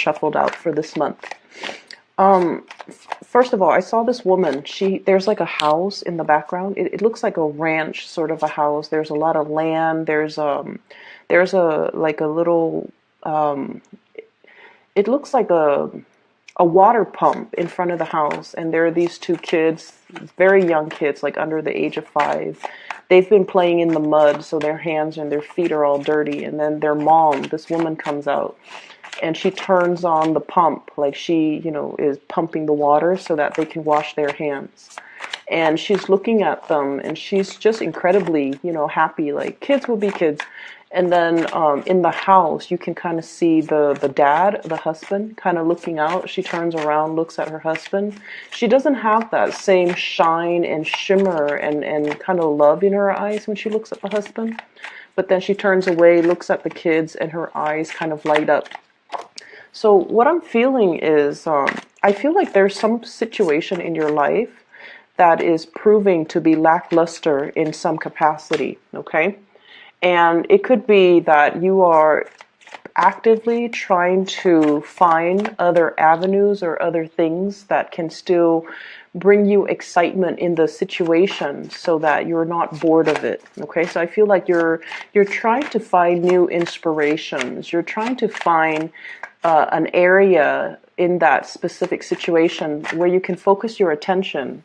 shuffled out for this month. First of all, I saw this woman. There's like a house in the background. It looks like a ranch sort of a house. There's a lot of land. There's a like a little it looks like a water pump in front of the house, and there are these two kids, very young kids, like under the age of 5. They've been playing in the mud, so their hands and their feet are all dirty. And then their mom, this woman, comes out and she turns on the pump, like she, is pumping the water so that they can wash their hands. And she's looking at them, and she's just incredibly, happy. Like, kids will be kids. And then in the house, you can kind of see the dad, the husband, kind of looking out. She turns around, looks at her husband. She doesn't have that same shine and shimmer and kind of love in her eyes when she looks at the husband. But then she turns away, looks at the kids, and her eyes kind of light up. So what I'm feeling is, I feel like there's some situation in your life that is proving to be lackluster in some capacity, okay? And it could be that you are actively trying to find other avenues or other things that can still bring you excitement in the situation so that you're not bored of it. Okay, so I feel like you're trying to find new inspirations. You're trying to find an area in that specific situation where you can focus your attention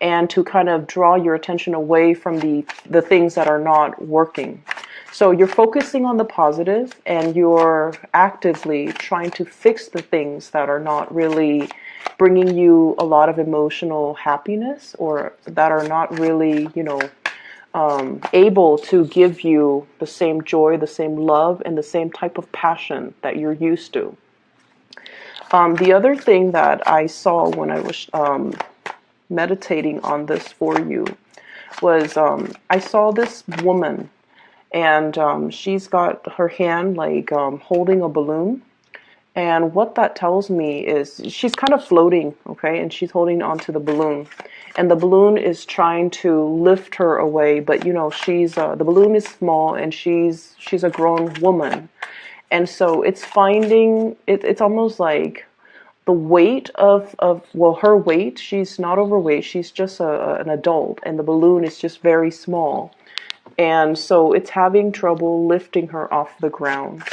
and to kind of draw your attention away from the things that are not working. So you're focusing on the positive, and you're actively trying to fix the things that are not really bringing you a lot of emotional happiness, or that are not really, able to give you the same joy, the same love, and the same type of passion that you're used to. The other thing that I saw when I was meditating on this for you was I saw this woman, and she's got her hand like holding a balloon. And what that tells me is she's kind of floating, okay, and she's holding onto the balloon, and the balloon is trying to lift her away. But she's the balloon is small, and she's a grown woman, and so it's finding it's almost like the weight of her weight. She's not overweight. She's just an adult, and the balloon is just very small. And so it's having trouble lifting her off the ground.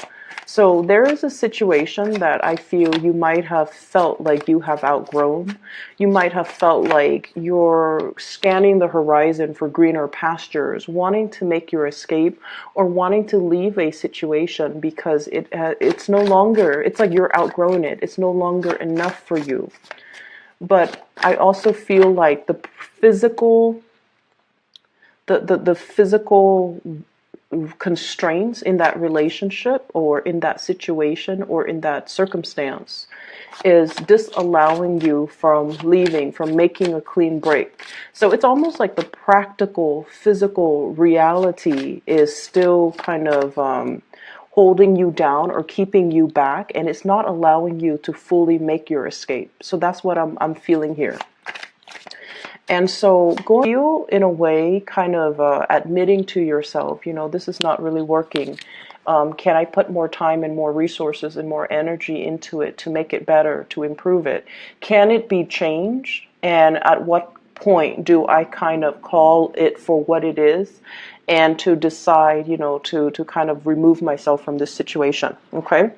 So there is a situation that I feel you might have felt like you have outgrown. You might have felt like you're scanning the horizon for greener pastures, wanting to make your escape, or wanting to leave a situation because it's no longer, it's like you're outgrowing it. It's no longer enough for you. But I also feel like the physical constraints in that relationship or in that situation or in that circumstance is disallowing you from leaving, from making a clean break. So it's almost like the practical, physical reality is still kind of holding you down or keeping you back, and it's not allowing you to fully make your escape. So that's what I'm feeling here. And so feel in a way kind of admitting to yourself, this is not really working. Can I put more time and more resources and more energy into it to make it better, to improve it? Can it be changed? And at what point do I kind of call it for what it is and to decide, to kind of remove myself from this situation, okay?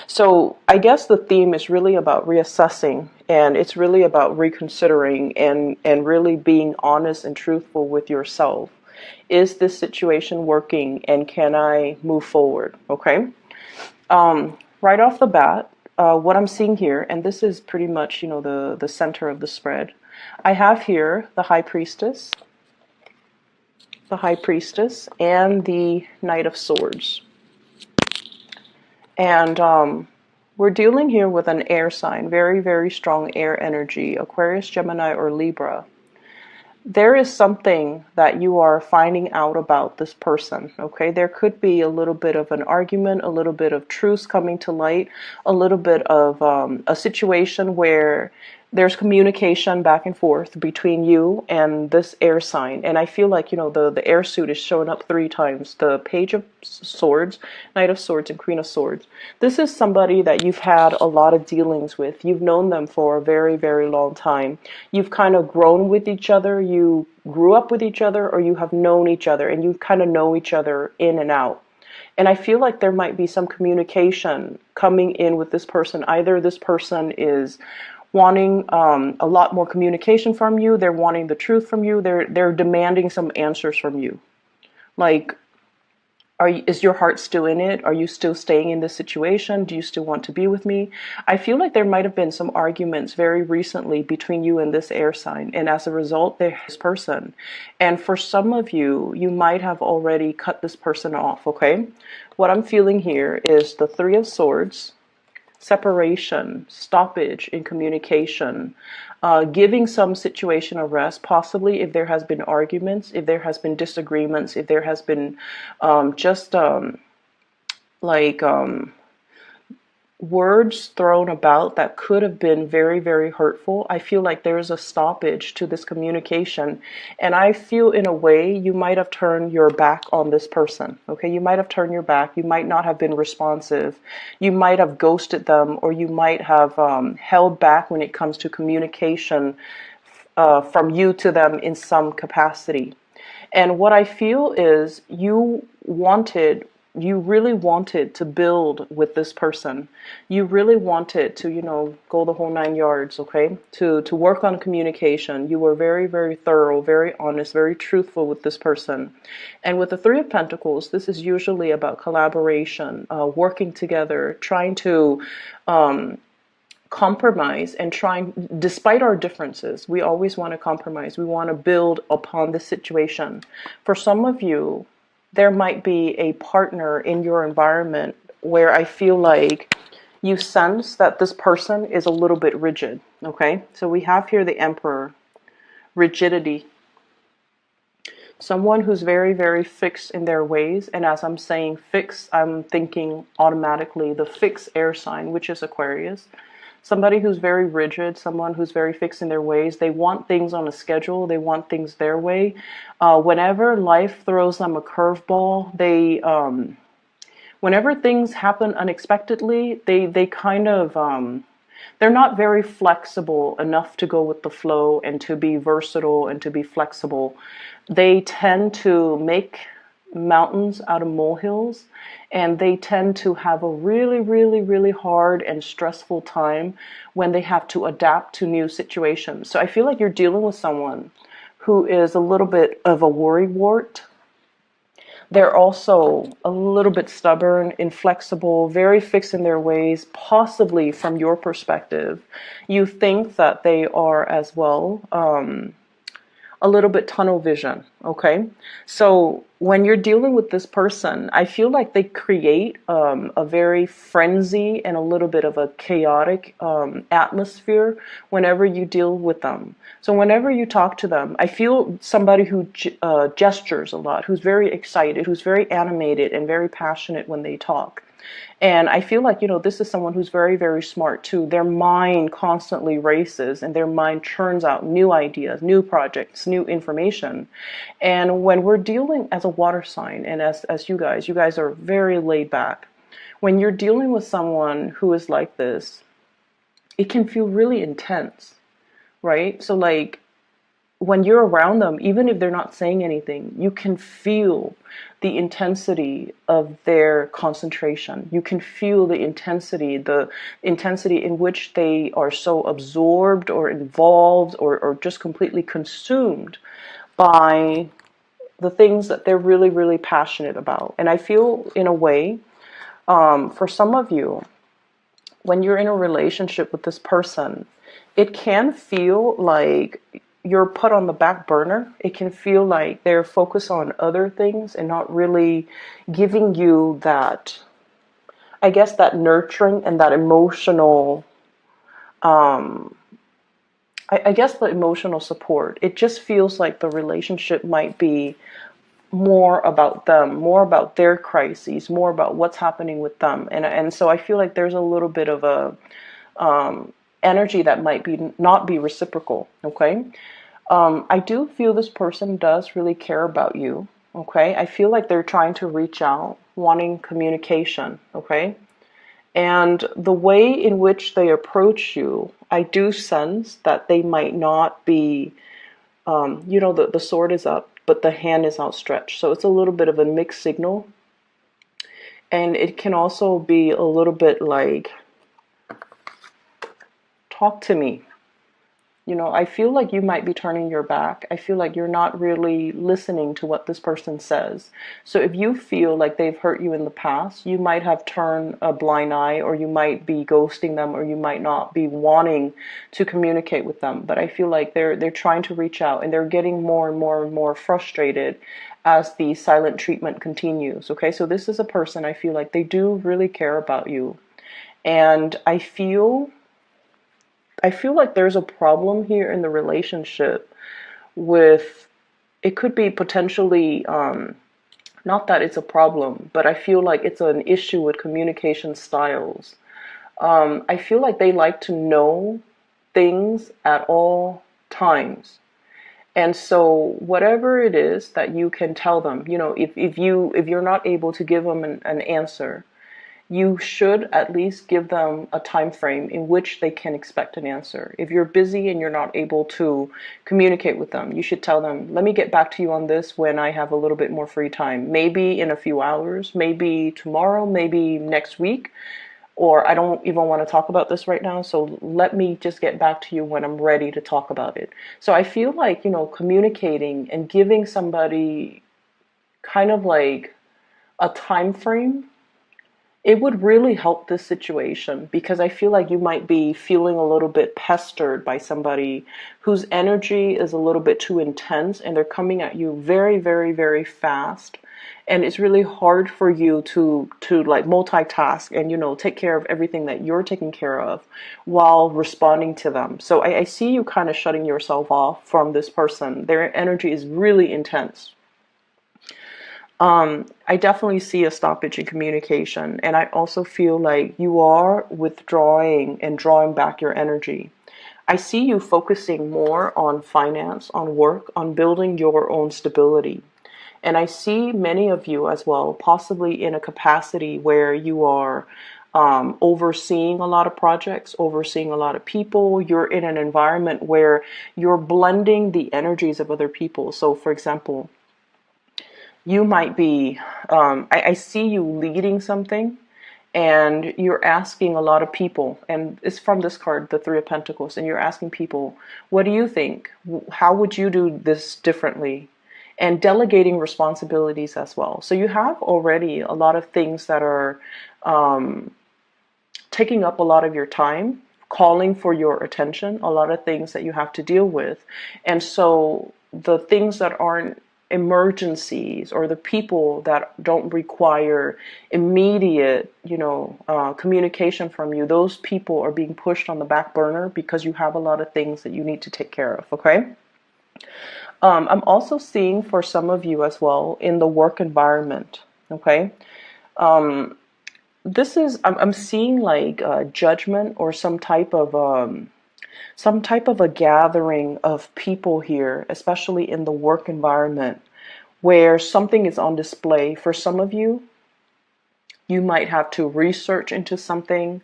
So I guess the theme is really about reassessing, and it's really about reconsidering and really being honest and truthful with yourself. Is this situation working, and can I move forward? Okay. Right off the bat, what I'm seeing here, and this is pretty much, the center of the spread. I have here the High Priestess, and the Knight of Swords. And we're dealing here with an air sign, very, very strong air energy, Aquarius, Gemini, or Libra. There is something that you are finding out about this person, okay? There could be a little bit of an argument, a little bit of truth coming to light, a little bit of a situation where There's communication back and forth between you and this air sign. And I feel like, the air suit is showing up 3 times. The Page of Swords, Knight of Swords, and Queen of Swords. This is somebody that you've had a lot of dealings with. You've known them for a very, very long time. You've kind of grown with each other. You grew up with each other, or you have known each other, and you kind of know each other in and out. And I feel like there might be some communication coming in with this person. Either this person is wanting a lot more communication from you. They're wanting the truth from you. They're demanding some answers from you. Like, is your heart still in it? Are you still staying in this situation? Do you still want to be with me? I feel like there might have been some arguments very recently between you and this air sign. And as a result, there's this person. And for some of you, you might have already cut this person off, okay? What I'm feeling here is the Three of Swords, separation, stoppage in communication, giving some situation a rest, possibly if there has been arguments, if there has been disagreements, if there has been just like words thrown about that could have been very, very hurtful. I feel like there is a stoppage to this communication. And I feel in a way you might have turned your back on this person. Okay, you might have turned your back. You might not have been responsive. You might have ghosted them, or you might have held back when it comes to communication from you to them in some capacity. And what I feel is you really wanted to build with this person. You really wanted to, go the whole 9 yards, okay? To work on communication. You were very, very thorough, very honest, very truthful with this person. And with the Three of Pentacles, this is usually about collaboration, working together, trying to compromise and despite our differences, we always want to compromise. We want to build upon the situation. For some of you, there might be a partner in your environment where I feel like you sense that this person is a little bit rigid, okay? So we have here the Emperor, rigidity. Someone who's very, very fixed in their ways. And as I'm saying fixed, I'm thinking automatically the fixed air sign, which is Aquarius. Somebody who's very rigid, someone who's very fixed in their ways. They want things on a schedule. They want things their way. Whenever life throws them a curveball, whenever things happen unexpectedly, they kind of, they're not very flexible enough to go with the flow and to be versatile and to be flexible. They tend to make mountains out of molehills, and they tend to have a really, really, really hard and stressful time when they have to adapt to new situations. So I feel like you're dealing with someone who is a little bit of a worrywart. They're also a little bit stubborn, inflexible, very fixed in their ways. Possibly from your perspective, you think that they are as well a little bit tunnel vision, okay? So when you're dealing with this person, I feel like they create a very frenzy and a little bit of a chaotic atmosphere whenever you deal with them. So whenever you talk to them, I feel somebody who gestures a lot, who's very excited, who's very animated and very passionate when they talk. And I feel like, this is someone who's very, very smart too. Their mind constantly races and their mind churns out new ideas, new projects, new information. And when we're dealing as a water sign, and as you guys are very laid back. When you're dealing with someone who is like this, it can feel really intense, right? So like when you're around them, even if they're not saying anything, you can feel the intensity of their concentration. You can feel the intensity in which they are so absorbed or involved or just completely consumed by the things that they're really, really passionate about. And I feel in a way, for some of you, when you're in a relationship with this person, it can feel like you're put on the back burner. It can feel like they're focused on other things and not really giving you that, I guess, that nurturing and that emotional, I guess the emotional support. It just feels like the relationship might be more about them, more about their crises, more about what's happening with them. And so I feel like there's a little bit of a, energy that might be not be reciprocal, okay? I do feel this person does really care about you, okay? I feel like they're trying to reach out, wanting communication, okay? And the way in which they approach you, I do sense that they might not be, the sword is up, but the hand is outstretched. So it's a little bit of a mixed signal. And it can also be a little bit like, talk to me. I feel like you might be turning your back. I feel like you're not really listening to what this person says. So if you feel like they've hurt you in the past, you might have turned a blind eye, or you might be ghosting them, or you might not be wanting to communicate with them. But I feel like they're trying to reach out, and they're getting more and more and more frustrated as the silent treatment continues. Okay, so this is a person, I feel like they do really care about you. And I feel like there's a problem here in the relationship with, it could be potentially, not that it's a problem, but I feel like it's an issue with communication styles. I feel like they like to know things at all times. And so whatever it is that you can tell them, if you're not able to give them an answer, you should at least give them a time frame in which they can expect an answer. If you're busy and you're not able to communicate with them, you should tell them, let me get back to you on this when I have a little bit more free time. Maybe in a few hours, maybe tomorrow, maybe next week, or I don't even want to talk about this right now, so let me just get back to you when I'm ready to talk about it. So I feel like, communicating and giving somebody kind of like a time frame, it would really help this situation, because I feel like you might be feeling a little bit pestered by somebody whose energy is a little bit too intense, and they're coming at you very, very, very fast. And it's really hard for you to like multitask and, take care of everything that you're taking care of while responding to them. So I see you kind of shutting yourself off from this person. Their energy is really intense. I definitely see a stoppage in communication, and I also feel like you are withdrawing and drawing back your energy. I see you focusing more on finance, on work, on building your own stability. And I see many of you as well, possibly in a capacity where you are overseeing a lot of projects, overseeing a lot of people. You're in an environment where you're blending the energies of other people. So, for example, you might be, I see you leading something, and you're asking a lot of people, and it's from this card, the Three of Pentacles, and you're asking people, what do you think? How would you do this differently? And delegating responsibilities as well. So you have already a lot of things that are taking up a lot of your time, calling for your attention, a lot of things that you have to deal with. And so the things that aren't emergencies, or the people that don't require immediate, communication from you, those people are being pushed on the back burner because you have a lot of things that you need to take care of, okay? I'm also seeing for some of you as well in the work environment, okay? I'm seeing like judgment, or some type of a gathering of people here, especially in the work environment, where something is on display. For some of you, you might have to research into something,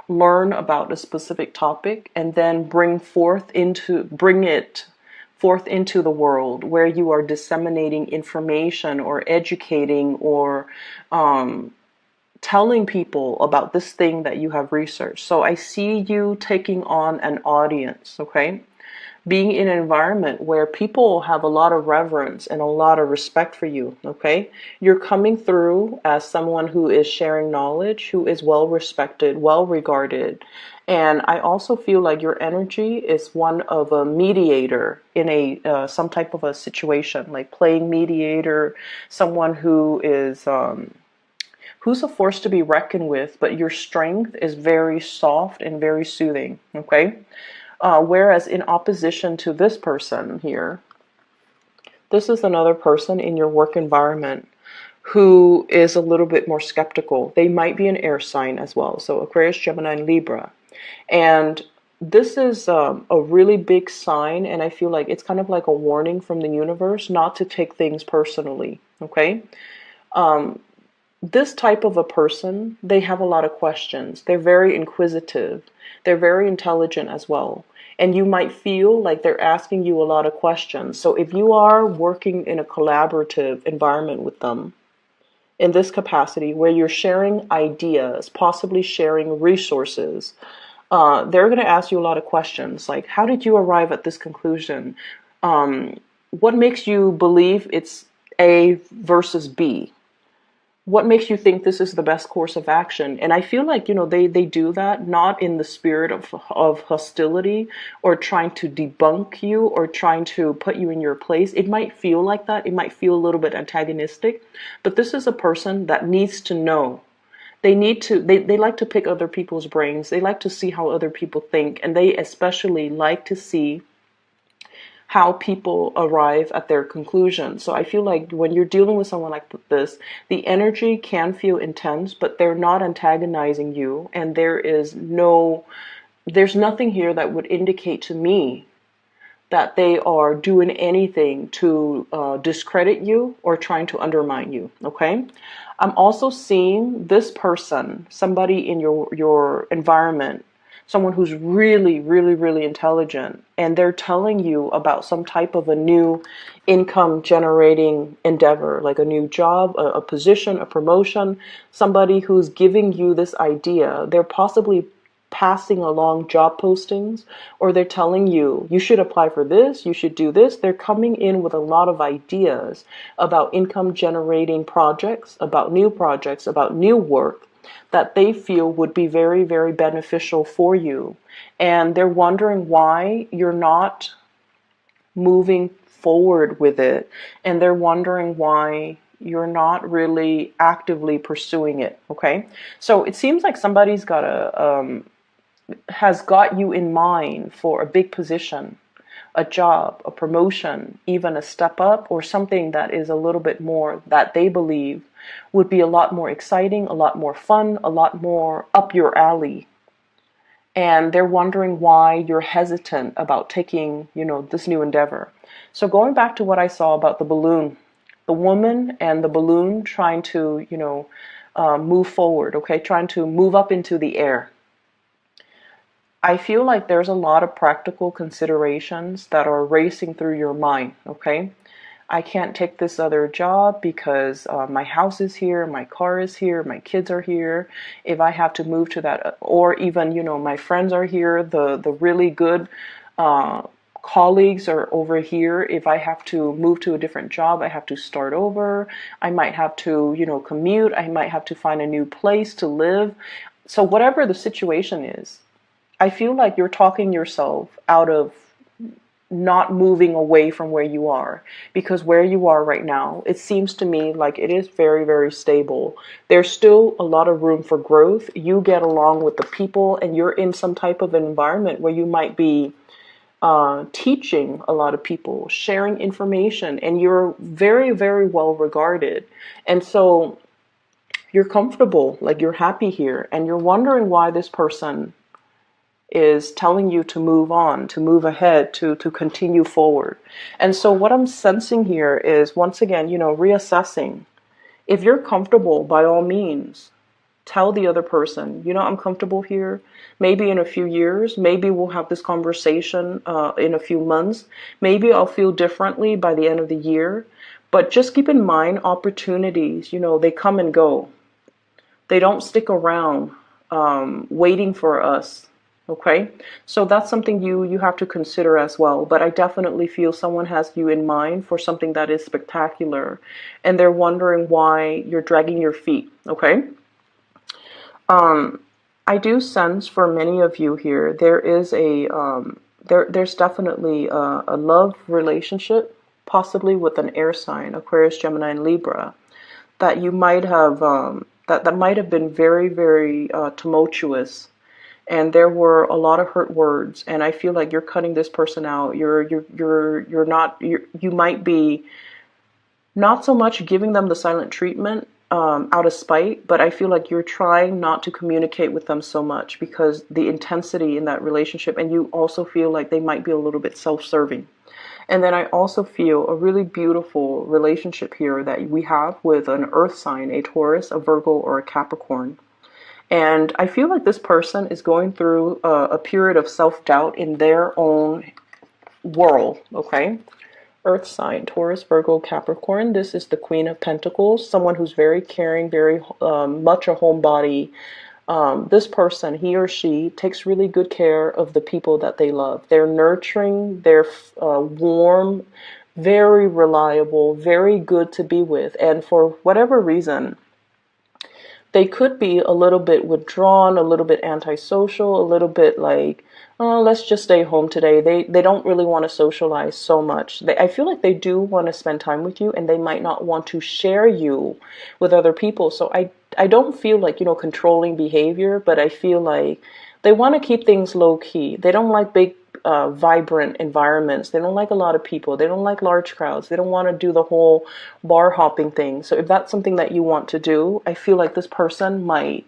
learn about a specific topic, and then bring it forth into the world, where you are disseminating information or educating or telling people about this thing that you have researched. So I see you taking on an audience, okay? Being in an environment where people have a lot of reverence and a lot of respect for you, okay? You're coming through as someone who is sharing knowledge, who is well respected, well regarded. And I also feel like your energy is one of a mediator in some type of a situation, like playing mediator, someone who is who's a force to be reckoned with, but your strength is very soft and very soothing, okay? Whereas in opposition to this person here, this is another person in your work environment who is a little bit more skeptical. They might be an air sign as well, so Aquarius, Gemini, and Libra. And this is a really big sign, and I feel like it's kind of like a warning from the universe not to take things personally, okay? This type of a person, they have a lot of questions. They're very inquisitive. They're very intelligent as well. And you might feel like they're asking you a lot of questions. So if you are working in a collaborative environment with them, in this capacity where you're sharing ideas, possibly sharing resources, they're going to ask you a lot of questions like, how did you arrive at this conclusion? What makes you believe it's A versus B? What makes you think this is the best course of action? And I feel like, they do that not in the spirit of hostility or trying to debunk you or trying to put you in your place. It might feel like that. It might feel a little bit antagonistic, but this is a person that needs to know. They like to pick other people's brains. They like to see how other people think, and they especially like to see how people arrive at their conclusion. So I feel like when you're dealing with someone like this, the energy can feel intense, but they're not antagonizing you, and there's nothing here that would indicate to me that they are doing anything to discredit you or trying to undermine you, okay? I'm also seeing this person, somebody in your environment, someone who's really, really, really intelligent, and they're telling you about some type of a new income generating endeavor, like a new job, a position, a promotion, somebody who's giving you this idea. They're possibly passing along job postings, or they're telling you, you should apply for this, you should do this. They're coming in with a lot of ideas about income generating projects, about new work that they feel would be very, very beneficial for you. And they're wondering why you're not moving forward with it. And they're wondering why you're not really actively pursuing it. Okay. So it seems like somebody's has got you in mind for a big position, a job, a promotion, even a step up, or something that is a little bit more that they believe would be a lot more exciting, a lot more fun, a lot more up your alley. And they're wondering why you're hesitant about taking, this new endeavor. So going back to what I saw about the balloon, the woman and the balloon trying to, move forward, okay, trying to move up into the air. I feel like there's a lot of practical considerations that are racing through your mind, okay? I can't take this other job because my house is here, my car is here, my kids are here. If I have to move to that, or even, my friends are here, the really good colleagues are over here. If I have to move to a different job, I have to start over. I might have to, commute. I might have to find a new place to live. So whatever the situation is, I feel like you're talking yourself out of not moving away from where you are, because where you are right now, it seems to me like it is very, very stable. There's still a lot of room for growth. You get along with the people, and you're in some type of environment where you might be teaching a lot of people, sharing information, and you're very, very well regarded. And so you're comfortable, like you're happy here, and you're wondering why this person is telling you to move on, to move ahead, to continue forward. And so what I'm sensing here is, once again, reassessing. If you're comfortable, by all means, tell the other person, I'm comfortable here. Maybe in a few years, maybe we'll have this conversation in a few months. Maybe I'll feel differently by the end of the year. But just keep in mind, opportunities, they come and go. They don't stick around waiting for us. Okay, so that's something you have to consider as well. But I definitely feel someone has you in mind for something that is spectacular, and they're wondering why you're dragging your feet. Okay, I do sense for many of you here there is there's definitely a love relationship, possibly with an air sign, Aquarius, Gemini, and Libra, that you might have that might have been very, very tumultuous. And there were a lot of hurt words, and I feel like you're cutting this person out. You might be not so much giving them the silent treatment, out of spite, but I feel like you're trying not to communicate with them so much because the intensity in that relationship, and you also feel like they might be a little bit self-serving. And then I also feel a really beautiful relationship here that we have with an earth sign, a Taurus, a Virgo, or a Capricorn. And I feel like this person is going through a period of self-doubt in their own world, okay? Earth sign, Taurus, Virgo, Capricorn. This is the Queen of Pentacles, someone who's very caring, very much a homebody. This person, he or she, takes really good care of the people that they love. They're nurturing, they're warm, very reliable, very good to be with. And for whatever reason, they could be a little bit withdrawn, a little bit antisocial, a little bit like, oh, let's just stay home today. They don't really want to socialize so much. I feel like they do want to spend time with you, and they might not want to share you with other people. So I don't feel like, controlling behavior, but I feel like they want to keep things low key. They don't like big vibrant environments. They don't like a lot of people. They don't like large crowds. They don't want to do the whole bar hopping thing. So if that's something that you want to do, I feel like this person might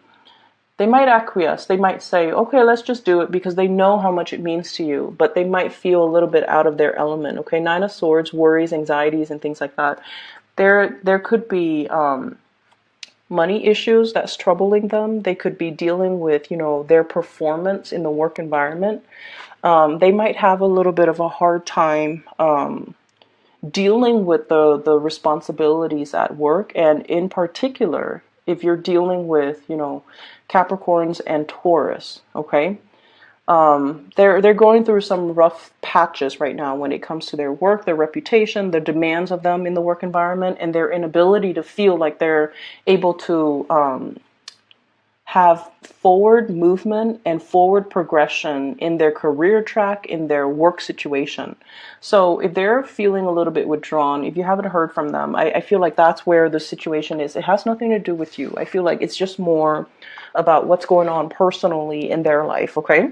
acquiesce. They might say, okay, let's just do it, because they know how much it means to you, but they might feel a little bit out of their element. Okay, Nine of Swords, worries, anxieties, and things like that. There could be money issues that's troubling them. They could be dealing with, their performance in the work environment. They might have a little bit of a hard time dealing with the responsibilities at work, and in particular, if you're dealing with, Capricorns and Taurus, okay? They're going through some rough patches right now when it comes to their work, their reputation, the demands of them in the work environment, and their inability to feel like they're able to have forward movement and forward progression in their career track, in their work situation. So if they're feeling a little bit withdrawn, if you haven't heard from them, I feel like that's where the situation is. It has nothing to do with you. I feel like it's just more about what's going on personally in their life, okay?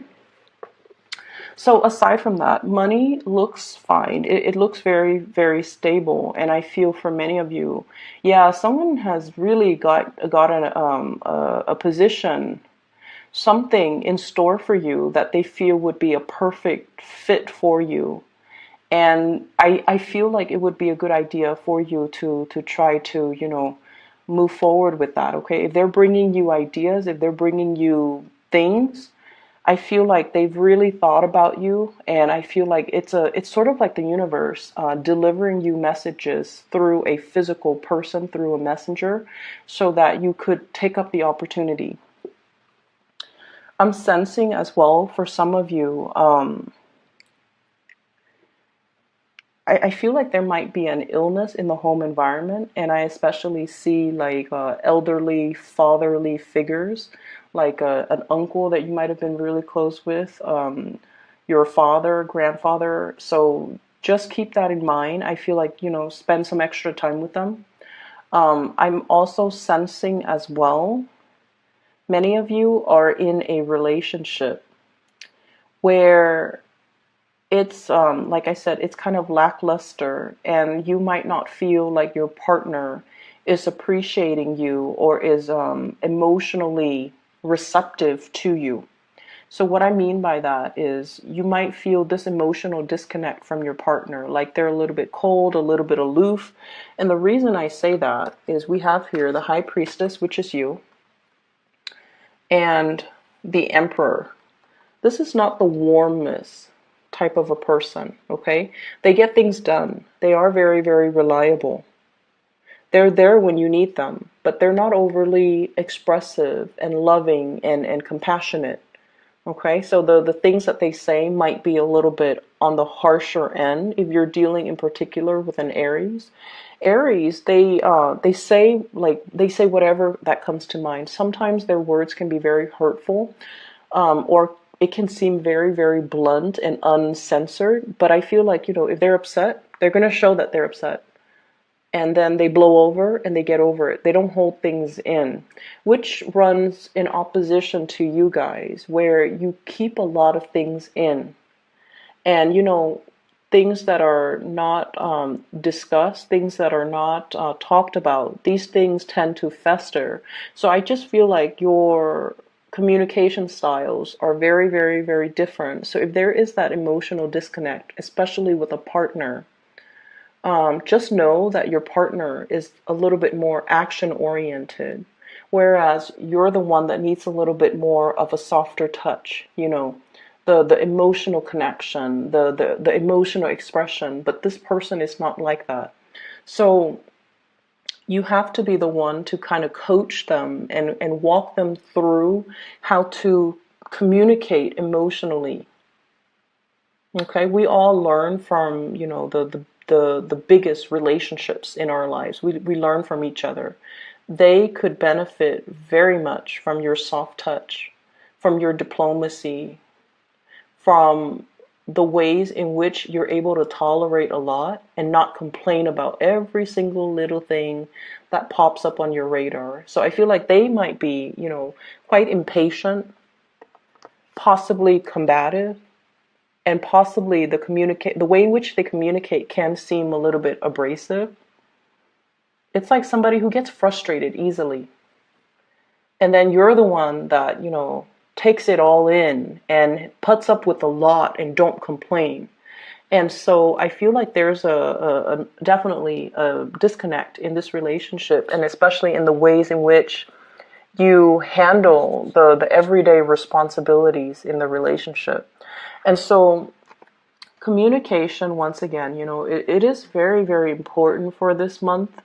So aside from that, money looks fine. It looks very, very stable. And I feel for many of you, yeah, someone has really got a position, something in store for you that they feel would be a perfect fit for you. And I feel like it would be a good idea for you to try to, move forward with that, okay? If they're bringing you ideas, if they're bringing you things, I feel like they've really thought about you, and I feel like it's sort of like the universe delivering you messages through a physical person, through a messenger, so that you could take up the opportunity. I'm sensing as well for some of you, I feel like there might be an illness in the home environment, and I especially see like elderly, fatherly figures, like an uncle that you might have been really close with, your father, grandfather. So just keep that in mind. I feel like, spend some extra time with them. I'm also sensing as well, many of you are in a relationship where it's like I said, it's kind of lackluster, and you might not feel like your partner is appreciating you or is emotionally receptive to you. So what I mean by that is you might feel this emotional disconnect from your partner, like they're a little bit cold, a little bit aloof. And the reason I say that is we have here the High Priestess, which is you, and the Emperor. This is not the warmest type of a person, okay? They get things done. They are very, very reliable. They're there when you need them, but they're not overly expressive and loving and compassionate, okay? So the things that they say might be a little bit on the harsher end if you're dealing in particular with an Aries. Aries, they say whatever that comes to mind. Sometimes their words can be very hurtful, or it can seem very, very blunt and uncensored, but I feel like, if they're upset, they're going to show that they're upset. And then they blow over and they get over it. They don't hold things in, which runs in opposition to you guys, where you keep a lot of things in. And, things that are not discussed, things that are not talked about, these things tend to fester. So I just feel like your communication styles are very, very, very different. So if there is that emotional disconnect, especially with a partner, just know that your partner is a little bit more action oriented, whereas you're the one that needs a little bit more of a softer touch, the emotional connection, the emotional expression. But this person is not like that. So you have to be the one to kind of coach them and walk them through how to communicate emotionally. Okay, we all learn from, the biggest relationships in our lives. We learn from each other. They could benefit very much from your soft touch, from your diplomacy, from the ways in which you're able to tolerate a lot and not complain about every single little thing that pops up on your radar. So I feel like they might be, quite impatient, possibly combative, and possibly the way in which they communicate can seem a little bit abrasive. It's like somebody who gets frustrated easily. And then you're the one that, takes it all in and puts up with a lot and don't complain. And so I feel like there's definitely a disconnect in this relationship, and especially in the ways in which you handle the everyday responsibilities in the relationship. And so communication, once again, it is very, very important for this month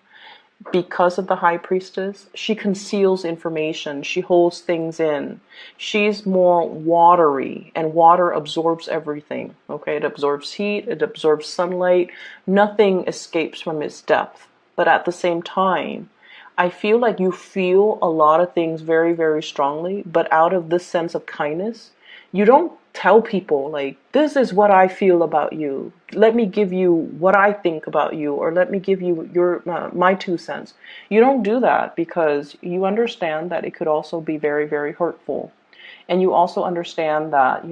because of the High Priestess. She conceals information. She holds things in. She's more watery, and water absorbs everything. Okay, it absorbs heat, it absorbs sunlight. Nothing escapes from its depth. But at the same time, I feel like you feel a lot of things very, very strongly, but out of this sense of kindness, you don't tell people like, this is what I feel about you. Let me give you what I think about you, or let me give you my 2 cents. You don't do that because you understand that it could also be very, very hurtful. And you also understand that,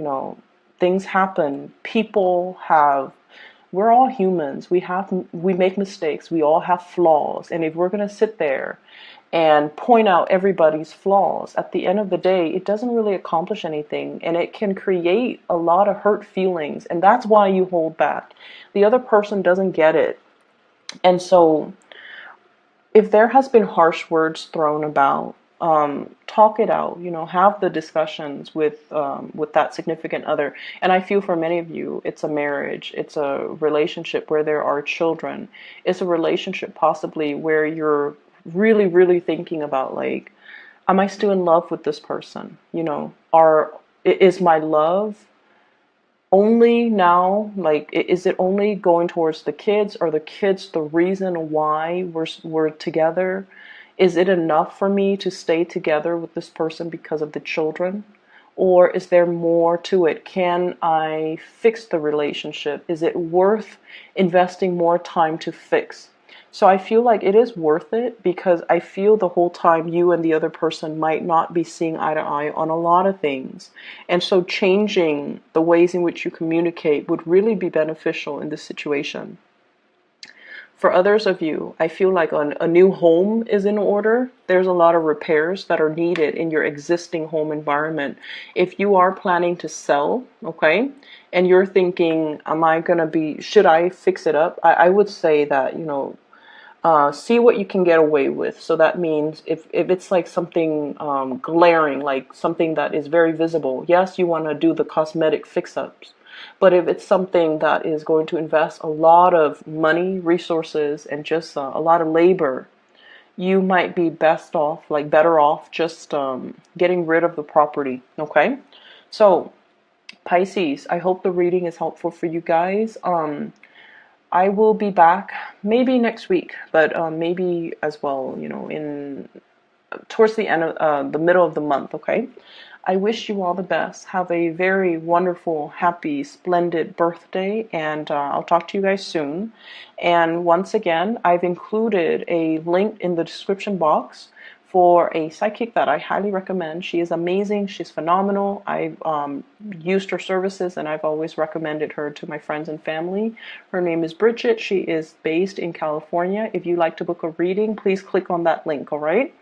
things happen. We're all humans. We make mistakes. We all have flaws. And if we're going to sit there and point out everybody's flaws, at the end of the day, it doesn't really accomplish anything, and it can create a lot of hurt feelings, and that's why you hold back. The other person doesn't get it. And so if there has been harsh words thrown about, talk it out, have the discussions with that significant other. And I feel for many of you, it's a marriage, it's a relationship where there are children, it's a relationship possibly where you're really, really thinking about, like, am I still in love with this person? Is my love only now, like, is it only going towards the kids? Are the kids the reason why we're together? Is it enough for me to stay together with this person because of the children? Or is there more to it? Can I fix the relationship? Is it worth investing more time to fix? So I feel like it is worth it, because I feel the whole time you and the other person might not be seeing eye to eye on a lot of things. And so changing the ways in which you communicate would really be beneficial in this situation. For others of you, I feel like a new home is in order. There's a lot of repairs that are needed in your existing home environment. If you are planning to sell, okay, and you're thinking, should I fix it up? I would say that, see what you can get away with. So that means if it's like something glaring, like something that is very visible, yes, you want to do the cosmetic fix-ups. But if it's something that is going to invest a lot of money, resources, and just a lot of labor, you might be better off just getting rid of the property. Okay? So, Pisces, I hope the reading is helpful for you guys. I will be back maybe next week, but maybe as well, in towards the end of the middle of the month. Okay. I wish you all the best. Have a very wonderful, happy, splendid birthday, and I'll talk to you guys soon. And once again, I've included a link in the description box for a psychic that I highly recommend. She is amazing. She's phenomenal. I've used her services and I've always recommended her to my friends and family. Her name is Bridget. She is based in California. If you'd like to book a reading, please click on that link, all right?